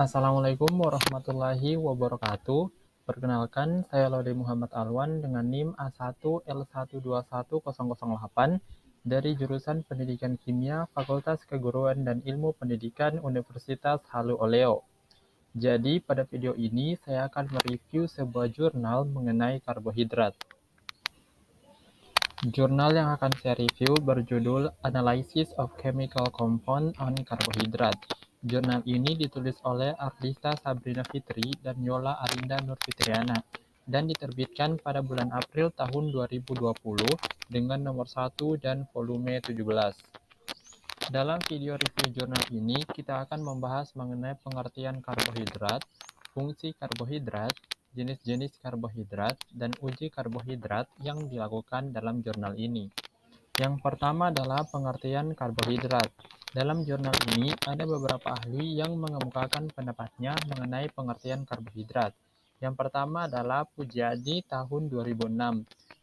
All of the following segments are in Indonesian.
Assalamualaikum warahmatullahi wabarakatuh. Perkenalkan, saya Laude Muhammad Alwan dengan NIM A1L121008 dari jurusan Pendidikan Kimia Fakultas Keguruan dan Ilmu Pendidikan Universitas Halu Oleo. Jadi, pada video ini saya akan mereview sebuah jurnal mengenai karbohidrat. Jurnal yang akan saya review berjudul Analysis of Chemical Compound on Carbohydrate. Jurnal ini ditulis oleh Ardhita Sabrina Fitri dan Yola Arinda Nurfitriana dan diterbitkan pada bulan April tahun 2020 dengan nomor 1 dan volume 17. Dalam video review jurnal ini, kita akan membahas mengenai pengertian karbohidrat, fungsi karbohidrat, jenis-jenis karbohidrat, dan uji karbohidrat yang dilakukan dalam jurnal ini. Yang pertama adalah pengertian karbohidrat. Dalam jurnal ini, ada beberapa ahli yang mengemukakan pendapatnya mengenai pengertian karbohidrat. Yang pertama adalah Pujiadi tahun 2006.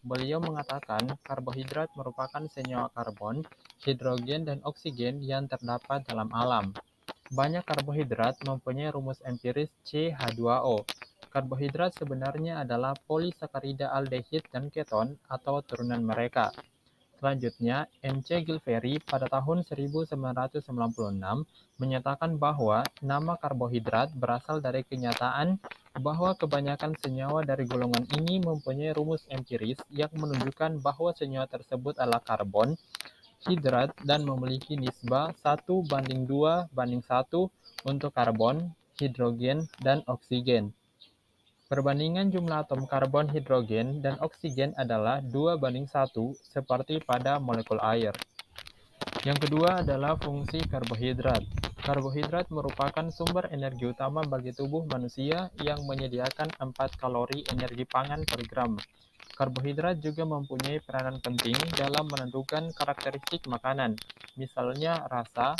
Beliau mengatakan karbohidrat merupakan senyawa karbon, hidrogen, dan oksigen yang terdapat dalam alam. Banyak karbohidrat mempunyai rumus empiris CH2O. Karbohidrat sebenarnya adalah polisakarida aldehid dan keton atau turunan mereka. Selanjutnya, M.C. Gilferi pada tahun 1996 menyatakan bahwa nama karbohidrat berasal dari kenyataan bahwa kebanyakan senyawa dari golongan ini mempunyai rumus empiris yang menunjukkan bahwa senyawa tersebut adalah karbon, hidrat, dan memiliki nisbah 1:2:1 untuk karbon, hidrogen, dan oksigen. Perbandingan jumlah atom karbon, hidrogen, dan oksigen adalah 2:1 seperti pada molekul air. Yang kedua adalah fungsi karbohidrat. Karbohidrat merupakan sumber energi utama bagi tubuh manusia yang menyediakan 4 kalori energi pangan per gram. Karbohidrat juga mempunyai peranan penting dalam menentukan karakteristik makanan, misalnya rasa,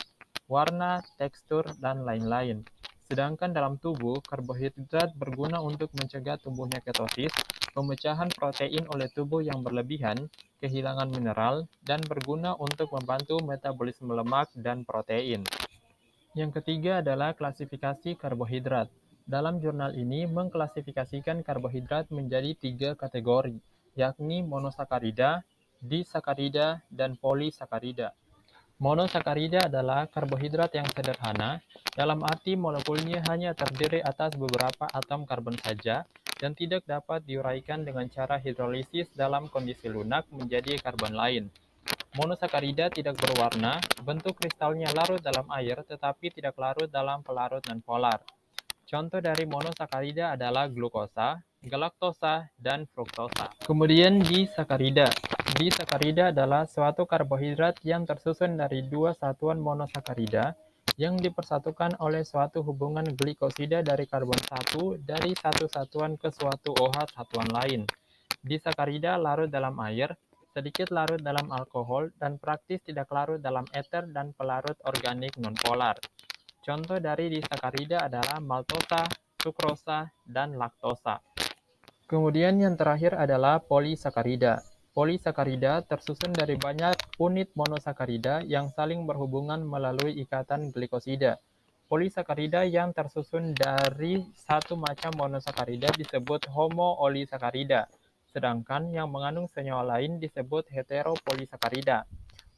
warna, tekstur, dan lain-lain. Sedangkan dalam tubuh, karbohidrat berguna untuk mencegah tumbuhnya ketosis, pemecahan protein oleh tubuh yang berlebihan, kehilangan mineral, dan berguna untuk membantu metabolisme lemak dan protein. Yang ketiga adalah klasifikasi karbohidrat. Dalam jurnal ini mengklasifikasikan karbohidrat menjadi 3 kategori, yakni monosakarida, disakarida, dan polisakarida. Monosakarida adalah karbohidrat yang sederhana, dalam arti molekulnya hanya terdiri atas beberapa atom karbon saja dan tidak dapat diuraikan dengan cara hidrolisis dalam kondisi lunak menjadi karbon lain. Monosakarida tidak berwarna, bentuk kristalnya larut dalam air tetapi tidak larut dalam pelarut nonpolar. Contoh dari monosakarida adalah glukosa, galaktosa, dan fruktosa. Kemudian disakarida. Disakarida adalah suatu karbohidrat yang tersusun dari 2 satuan monosakarida yang dipersatukan oleh suatu hubungan glikosida dari karbon 1 dari satu satuan ke suatu OH satuan lain. Disakarida larut dalam air, sedikit larut dalam alkohol, dan praktis tidak larut dalam eter dan pelarut organik nonpolar. Contoh dari disakarida adalah maltosa, sukrosa, dan laktosa. Kemudian yang terakhir adalah polisakarida. Polisakarida tersusun dari banyak unit monosakarida yang saling berhubungan melalui ikatan glikosida. Polisakarida yang tersusun dari satu macam monosakarida disebut homoolisakarida, sedangkan yang mengandung senyawa lain disebut heteropolisakarida.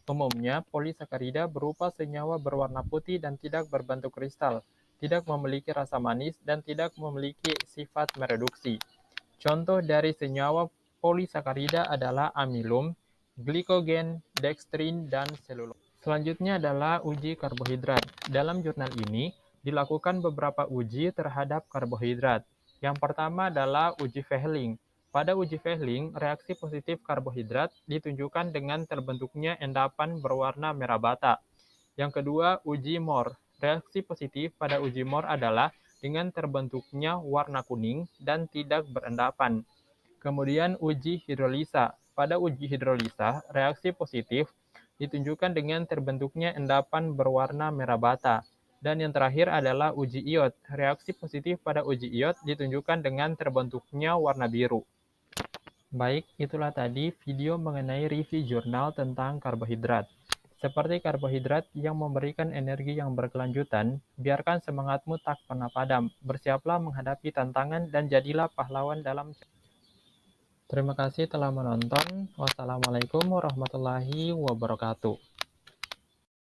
Umumnya, polisakarida berupa senyawa berwarna putih dan tidak berbentuk kristal, tidak memiliki rasa manis, dan tidak memiliki sifat mereduksi. Contoh dari senyawa polisakarida adalah amilum, glikogen, dekstrin, dan selulosa. Selanjutnya adalah uji karbohidrat. Dalam jurnal ini, dilakukan beberapa uji terhadap karbohidrat. Yang pertama adalah uji Fehling. Pada uji Fehling, reaksi positif karbohidrat ditunjukkan dengan terbentuknya endapan berwarna merah bata. Yang kedua, uji Mohr. Reaksi positif pada uji Mohr adalah dengan terbentuknya warna kuning dan tidak berendapan. Kemudian uji hidrolisa. Pada uji hidrolisa, reaksi positif ditunjukkan dengan terbentuknya endapan berwarna merah bata. Dan yang terakhir adalah uji iod. Reaksi positif pada uji iod ditunjukkan dengan terbentuknya warna biru. Baik, itulah tadi video mengenai review jurnal tentang karbohidrat. Seperti karbohidrat yang memberikan energi yang berkelanjutan, biarkan semangatmu tak pernah padam. Bersiaplah menghadapi tantangan dan jadilah pahlawan dalam. Terima kasih telah menonton. Wassalamualaikum warahmatullahi wabarakatuh.